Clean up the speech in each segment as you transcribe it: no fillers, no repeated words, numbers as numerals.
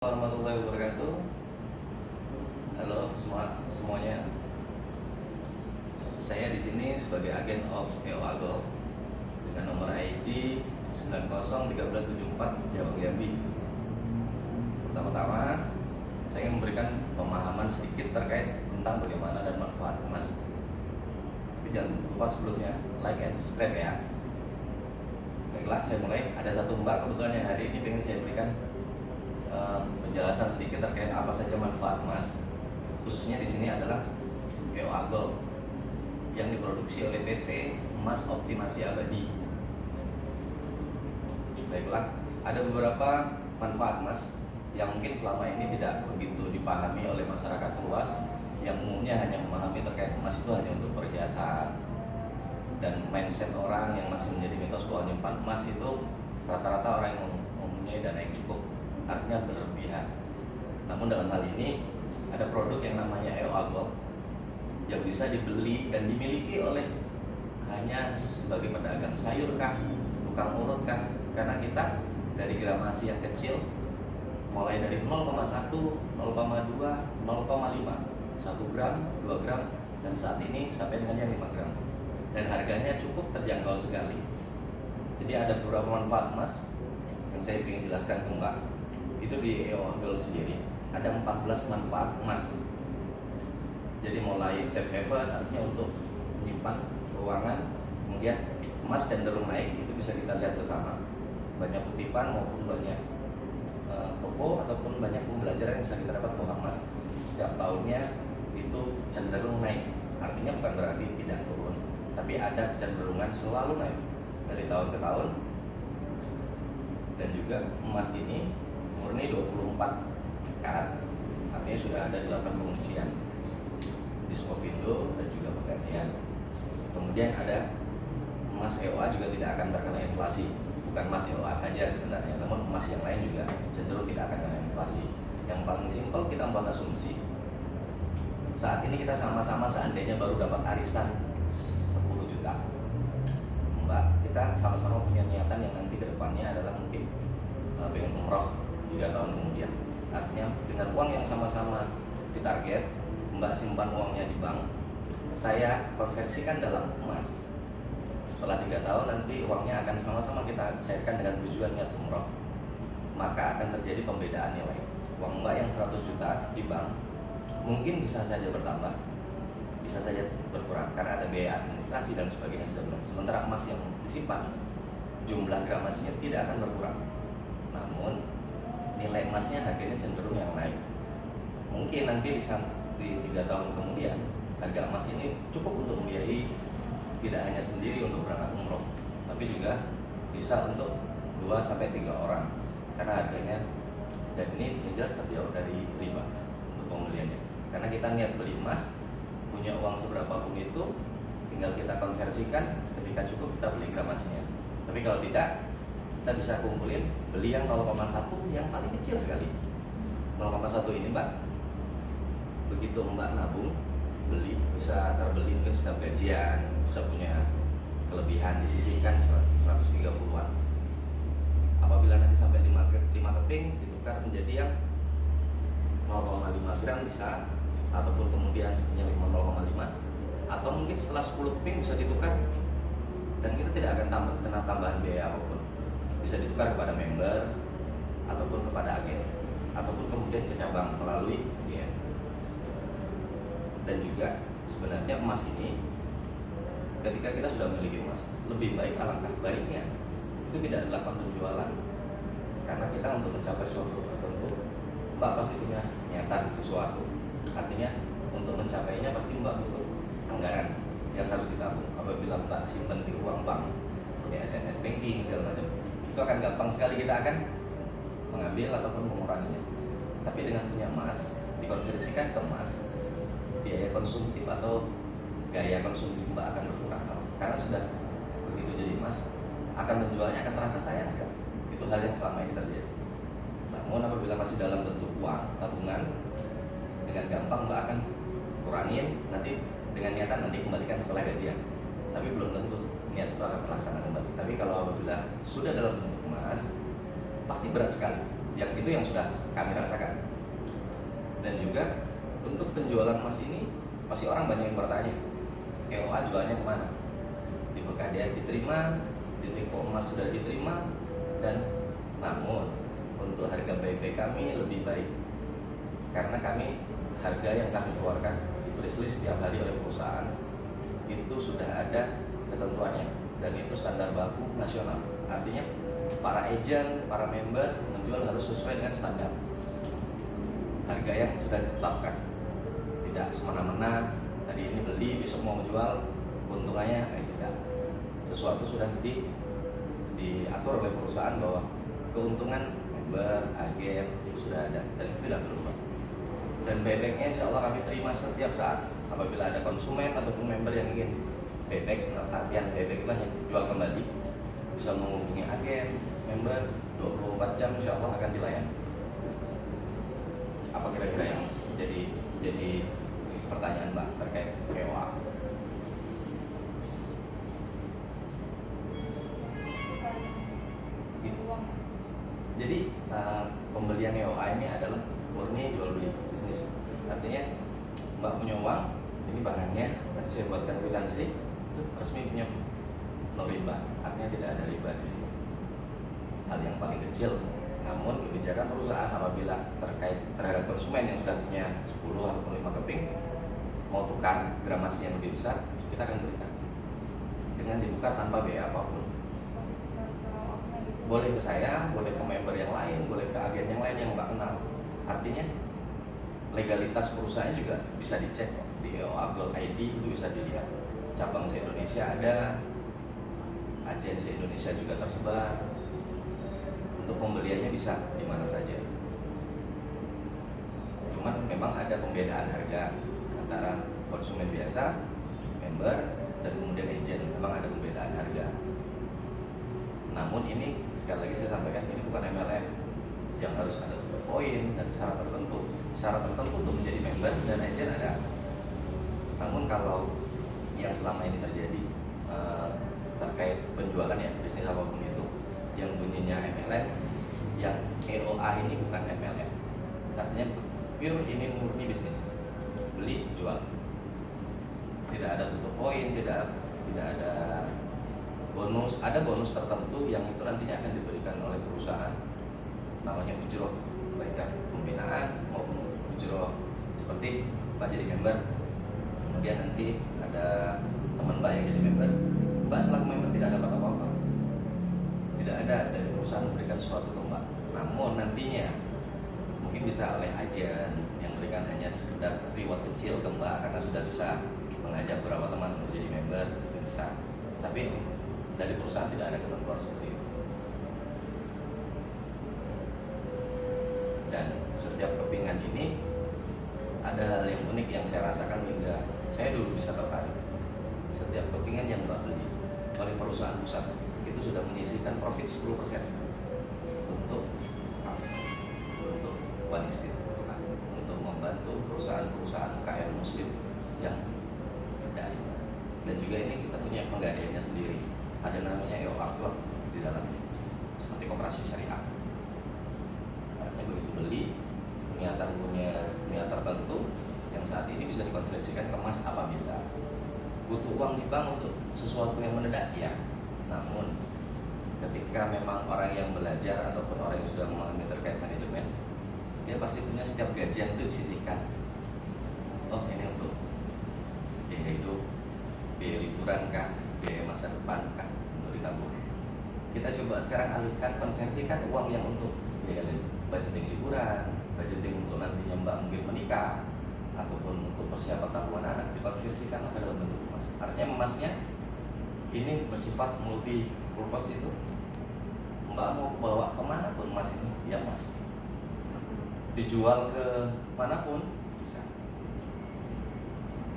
Warahmatullahi wabarakatuh. Halo semuanya. Saya di sini sebagai agen of EOA Gold dengan nomor ID 901374 Jawa Jambi. Pertama-tama saya ingin memberikan pemahaman sedikit terkait tentang bagaimana dan manfaat emas. Tapi jangan lupa sebelumnya like and subscribe ya. Baiklah, saya mulai. Ada satu mbak kebetulan yang hari ini pengen saya berikan penjelasan sedikit terkait apa saja manfaat emas. Khususnya di sini adalah EOA Gold yang diproduksi oleh PT Emas Optimasi Abadi. Baiklah, ada beberapa manfaat emas yang mungkin selama ini tidak begitu dipahami oleh masyarakat luas, yang umumnya hanya memahami terkait emas itu hanya untuk perhiasan, dan mindset orang yang masih menjadi mitos bahwa nyimpan emas itu rata-rata orang yang mempunyai dana yang cukup, artinya berlebihan. Namun dalam hal ini ada produk yang namanya EOA Gold yang bisa dibeli dan dimiliki oleh hanya sebagai pedagang sayur kah, tukang urut kah, karena kita dari gramasi yang kecil mulai dari 0,1, 0,2, 0,5, 1 gram, 2 gram, dan saat ini sampai dengan yang 5 gram, dan harganya cukup terjangkau sekali. Jadi ada beberapa manfaat emas yang saya ingin jelaskan ke Mbak. Itu di EOA Gold sendiri ada 14 manfaat emas. Jadi mulai safe haven, artinya untuk menyimpan keuangan, kemudian emas cenderung naik, itu bisa kita lihat bersama. Banyak kutipan maupun banyak toko ataupun banyak pembelajaran yang bisa kita dapat bahwa emas setiap tahunnya itu cenderung naik. Artinya bukan berarti tidak turun, tapi ada kecenderungan selalu naik dari tahun ke tahun. Dan juga emas ini murni 24 karat, artinya sudah ada 8 pengujian di Skovindo dan juga Pegadaian. Kemudian ada emas EOA juga tidak akan terkena inflasi. Bukan emas EOA saja sebenarnya, namun emas yang lain juga cenderung tidak akan kena inflasi. Yang paling simpel kita membuat asumsi. Saat ini kita sama-sama seandainya baru dapat arisan 10 juta. Mbak, kita sama-sama punya niatan yang nanti ke depannya adalah mungkin pengen umroh 3 tahun kemudian. Artinya dengan uang yang sama-sama ditarget, Mbak simpan uangnya di bank, saya konversikan dalam emas. Setelah 3 tahun nanti uangnya akan sama-sama kita cairkan dengan tujuan niat umroh, maka akan terjadi pembedaan nilai. Uang Mbak yang 100 juta di bank mungkin bisa saja bertambah, bisa saja berkurang karena ada biaya administrasi dan sebagainya. Sementara emas yang disimpan, jumlah gramasinya tidak akan berkurang, namun nilai emasnya harganya cenderung yang naik. Mungkin nanti di 3 tahun kemudian harga emas ini cukup untuk membiayai tidak hanya sendiri untuk berangkat umroh, tapi juga bisa untuk 2-3 orang karena harganya, dan ini jelas terjauh dari riba untuk pembeliannya. Karena kita niat beli emas, punya uang seberapa pun itu tinggal kita konversikan, ketika cukup kita beli gramasinya. Tapi kalau tidak, kita bisa kumpulin beli yang 0,1 yang paling kecil sekali. 0,1 ini Mbak, begitu Mbak nabung, beli, bisa terbeli mungkin setiap gajian, bisa punya kelebihan disisihkan 130-an. Apabila nanti sampai 5 keping ditukar menjadi yang 0,5 gram bisa, ataupun kemudian punya 0,5, atau mungkin setelah 10 keping bisa ditukar dan kita tidak akan kena tambahan biaya apapun. Bisa ditukar kepada member ataupun kepada agen, ataupun kemudian ke cabang melalui agen. Dan juga sebenarnya emas ini, ketika kita sudah memiliki emas, lebih baik, alangkah baiknya itu tidak dilakukan penjualan, karena kita untuk mencapai suatu tertentu, Mbak pasti punya niatan sesuatu. Artinya untuk mencapainya pasti Mbak butuh anggaran yang harus ditabung. Apabila Mbak simpan di uang bank, punya SNS banking segala macam, itu akan gampang sekali kita akan mengambil ataupun menguranginya. Tapi dengan punya emas, dikonversikan ke emas, biaya konsumtif atau gaya konsumtif Mbak akan berkurang, karena sudah begitu jadi emas akan menjualnya akan terasa sayang sekali. Itu hal yang selama ini terjadi. Namun apabila masih dalam bentuk uang tabungan, dengan gampang Mbak akan kurangin nanti dengan niatan nanti kembalikan setelah gajian. Tapi belum tentu niat itu akan terlaksana kembali. Tapi kalau apabila sudah dalam bentuk emas, pasti berat sekali. Yang itu yang sudah kami rasakan. Dan juga untuk penjualan emas ini pasti orang banyak yang bertanya, EOA jualnya kemana? Di Pegadaian diterima, di Teko Emas sudah diterima, dan namun untuk harga BP kami lebih baik karena kami harga yang kami keluarkan di list setiap hari oleh perusahaan itu sudah ada ketentuannya dan itu standar baku nasional. Artinya para agent, para member menjual harus sesuai dengan standar harga yang sudah ditetapkan, tidak semena-mena hari ini beli besok mau menjual keuntungannya tidak. Sesuatu sudah diatur oleh perusahaan bahwa keuntungan member, agen itu sudah ada dan itu tidak berubah. Dan buybacknya insya Allah kami terima setiap saat apabila ada konsumen ataupun member yang ingin buyback. Artian buyback itu hanya jual kembali, bisa menghubungi agen, member 24 jam insya Allah akan dilayani. Apa kira-kira yang jadi pertanyaan Mbak terkait EOA? Jadi pembelian EOA ini adalah murni jual beli bisnis. Artinya Mbak punya uang, ini barangnya nanti saya buatkan kwitansi, itu resmi punya no riba. Artinya tidak ada riba di sini. Hal yang paling kecil. Namun kebijakan perusahaan apabila terkait terhadap konsumen yang sudah punya 10 atau 5 keping mau tukar gramasi yang lebih besar, kita akan berikan dengan ditukar tanpa biaya apapun. Boleh ke saya, boleh ke member yang lain, boleh ke agen yang lain yang Mbak kenal. Artinya legalitas perusahaan juga bisa dicek di EOA Gold ID, itu bisa dilihat. Cabang se-Indonesia ada, agen se-Indonesia juga tersebar. Untuk pembeliannya bisa di mana saja. Cuman memang ada pembedaan harga antara konsumen biasa, member, dan kemudian agen. Memang ada pembedaan harga. Namun ini sekali lagi saya sampaikan, ini bukan MLM yang harus ada poin dan syarat tertentu. Syarat tertentu untuk menjadi member dan agen ada. Namun kalau yang selama ini terjadi terkait penjualan ya, bisnis apapun itu yang bunyinya MLM, yang EOA ini bukan MLM. Artinya pure ini murni bisnis, beli jual. Tidak ada tutup poin, tidak ada bonus. Ada bonus tertentu yang itu nantinya akan diberikan oleh perusahaan, namanya ujroh, baiklah pembinaan maupun ujroh seperti Mbak jadi member, kemudian nanti ada teman Mbak yang jadi member, Mbak selaku member tidak dapat apa-apa, tidak ada dari perusahaan memberikan sesuatu ke Mbak. Namun nantinya mungkin bisa oleh agen yang berikan hanya sekedar reward kecil ke Mbak karena sudah bisa mengajak beberapa teman untuk jadi member, itu bisa. Tapi dari perusahaan tidak ada ketentuan seperti itu. Dan setiap kepingan ini ada hal yang unik yang saya rasakan hingga saya dulu bisa tertarik. Setiap kepingan yang Mbak beli oleh perusahaan pusat itu sudah menyisihkan profit 10% untuk One Institute, untuk membantu perusahaan-perusahaan UKM Muslim yang berdaya. Dan juga ini kita punya penggadaiannya sendiri. Ada namanya EOA Club di dalamnya, seperti koperasi syariah. Artinya begitu beli, punya niat tertentu yang saat ini bisa dikonversikan ke emas apabila butuh uang di bank untuk sesuatu yang mendadak ya. Namun ketika memang orang yang belajar ataupun orang yang sudah memahami terkait manajemen, dia pasti punya setiap gajian itu disisihkan. Oh ini untuk biaya hidup, biaya liburan kah, biaya masa depan kah, untuk ditabung. Kita coba sekarang alihkan, konversikan uang yang untuk biaya budgeting liburan, budgeting untuk nantinya Mbak mungkin menikah, ataupun untuk persiapan tabungan anak, dikonversikan ke dalam bentuk emas. Artinya emasnya ini bersifat multi purpose. Itu Mbak mau bawa kemana pun emas ini, ya emas, dijual ke manapun bisa.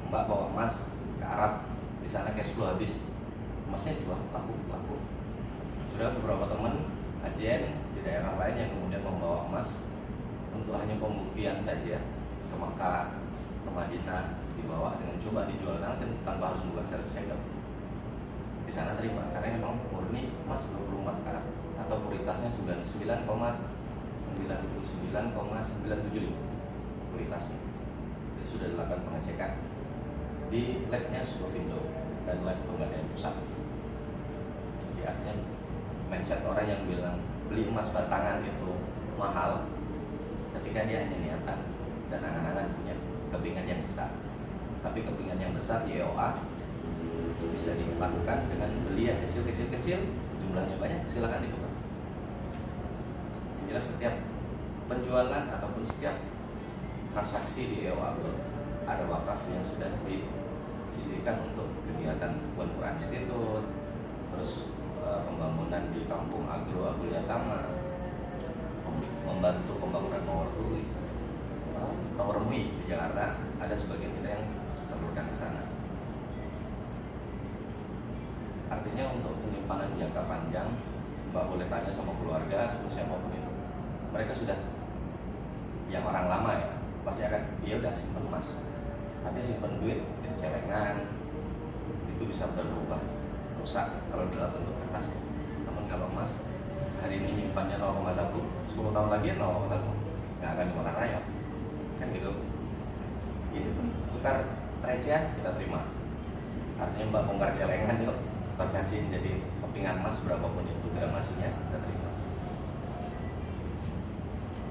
Mbak bawa emas ke Arab, di sana cash flow habis, emasnya jual laku. Sudah beberapa teman agen di daerah lain yang kemudian membawa emas untuk hanya pembuktian saja ke Mekah, ke Madinah, dibawa dengan coba dijual sana tanpa harus membuka sertifikat. Di sana terima karena memang murni emas 24 karat atau puritasnya 99,99% 99,975 kualitasnya. Itu sudah dilakukan pengecekan di labnya Sukovindo dan lab Pegadaian Pusat. Jadi artinya mindset orang yang bilang beli emas batangan itu mahal, ketika dia hanya niatan dan angan-angan punya kepingan yang besar. Tapi kepingan yang besar di EOA bisa dilakukan dengan beli yang kecil-kecil, jumlahnya banyak, silakan ditukar. Yang jelas setiap penjualan ataupun setiap transaksi di EOA ada wakaf yang sudah disisihkan untuk kegiatan Quran Institute, terus pembangunan di kampung Agro Abul Yatama, membantu pembangunan Tower Mui di Jakarta. Ada sebagian kita yang salurkan ke sana. Artinya untuk penyimpanan jangka panjang, Mbak boleh tanya sama keluarga atau siapapun itu, mereka sudah, yang orang lama ya, pasti akan, ya udah simpen emas. Artinya simpen duit di celengan, itu bisa berubah rusak kalau dalam bentuk kertas. Namun kalau emas hari ini nyimpannya 0,1, 10 tahun lagi 0,1, nggak akan dimakan rayap, kan gitu. Ini tukar recehan kita terima. Artinya Mbak bongkar celengan yuk, konversi menjadi kepingan emas berapapun itu gramasinya, kita terima.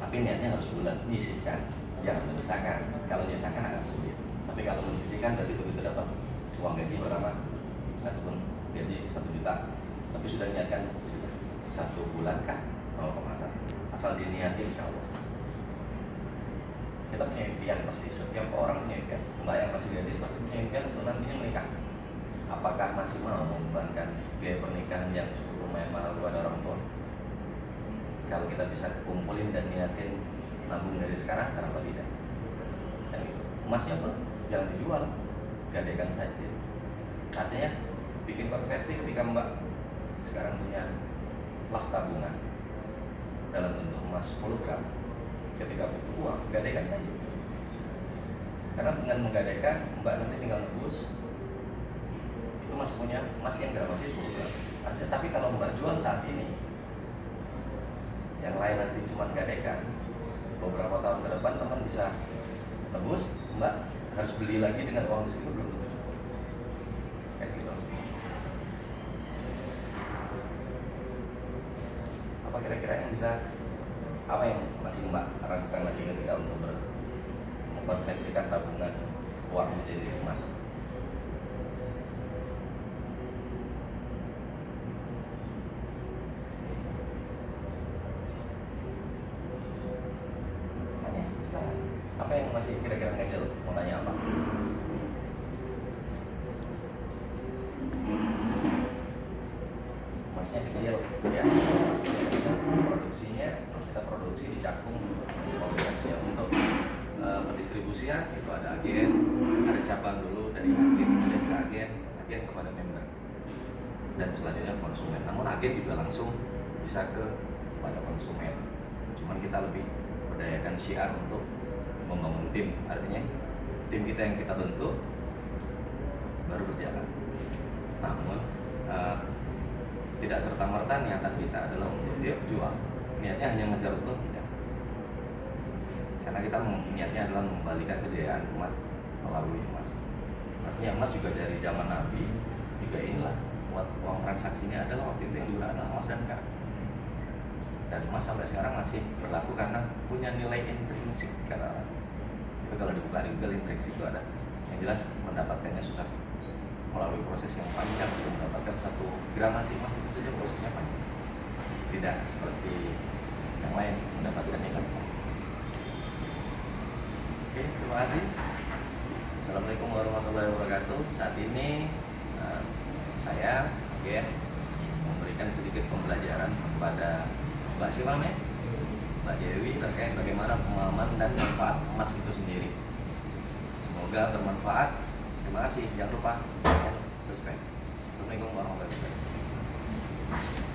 Tapi niatnya harus bulat, nyisihkan, jangan menyisakan. Kalau menyisakan akan sulit. Tapi kalau menyisihkan berarti begitu dapat uang gaji berapa, ataupun gaji 1 juta, tapi sudah niatkan 1 bulan kah 0,1, asal diniatin insya Allah. Kita punya impian, pasti setiap orang punya impian. Mbak yang masih gadis pasti punya impian untuk nantinya menikah. Apakah masih mau membebankan biaya pernikahan yang cukup lumayan mahal kepada orang tua? Kalau kita bisa kumpulin dan niatin nabung dari sekarang, kenapa tidak? Dan itu emasnya pun jangan dijual, gadekan saja. Artinya bikin konversi ketika Mbak sekarang punya tabungan dalam bentuk emas 10 gram, ketika butuh uang, gadekan saja. Karena dengan menggadaikan, Mbak nanti tinggal nebus, itu masih punya emas yang gramasi 10 gram. Artinya, tapi kalau Mbak jual saat ini, yang lain nanti cuma gadaikan, beberapa tahun ke depan teman bisa nebus, Mbak harus beli lagi dengan uang segitu belum tentu cukup. Kayak gitu. Apa kira-kira yang bisa, apa yang masih Mbak ragukan lagi ketika untuk mengkonversikan tabungan uang menjadi emas? Tanya sekarang. Apa yang masih kira-kira ngejel? Mau tanya apa? Emasnya kecil, ya. Emasnya kecil. Produksinya kita produksi di Cakung, komunikasinya untuk pendistribusian itu ada agen, ada cabang dulu dari agen, kemudian ke agen kepada member, dan selanjutnya konsumen. Namun agen juga langsung bisa kepada konsumen. Cuman kita lebih berdayakan syiar untuk membangun tim. Artinya tim kita yang kita bentuk baru berjalan. Namun tidak serta-merta niatan kita adalah untuk dia jual. Niatnya hanya ngejar untung, tidak. Karena kita niatnya adalah membalikan kejayaan umat melalui emas. Artinya emas juga dari zaman Nabi juga inilah uang transaksinya adalah waktu itu yang digunakan emas dan perak. Dan emas sampai sekarang masih berlaku karena punya nilai intrinsik. Karena itu kalau dibuka di Google, intrinsik itu ada. Yang jelas mendapatkannya susah, melalui proses yang panjang untuk mendapatkan 1 gramasi emas itu saja prosesnya panjang. Tidak seperti yang lain mendapatkannya gampang. Oke, terima kasih. Assalamualaikum warahmatullahi wabarakatuh. Saat ini saya memberikan sedikit pembelajaran kepada Mbak siapa namanya? Mbak Dewi terkait bagaimana pemahaman dan manfaat emas itu sendiri. Semoga bermanfaat. Terima kasih. Jangan lupa subscribe. Assalamualaikum warahmatullahi wabarakatuh.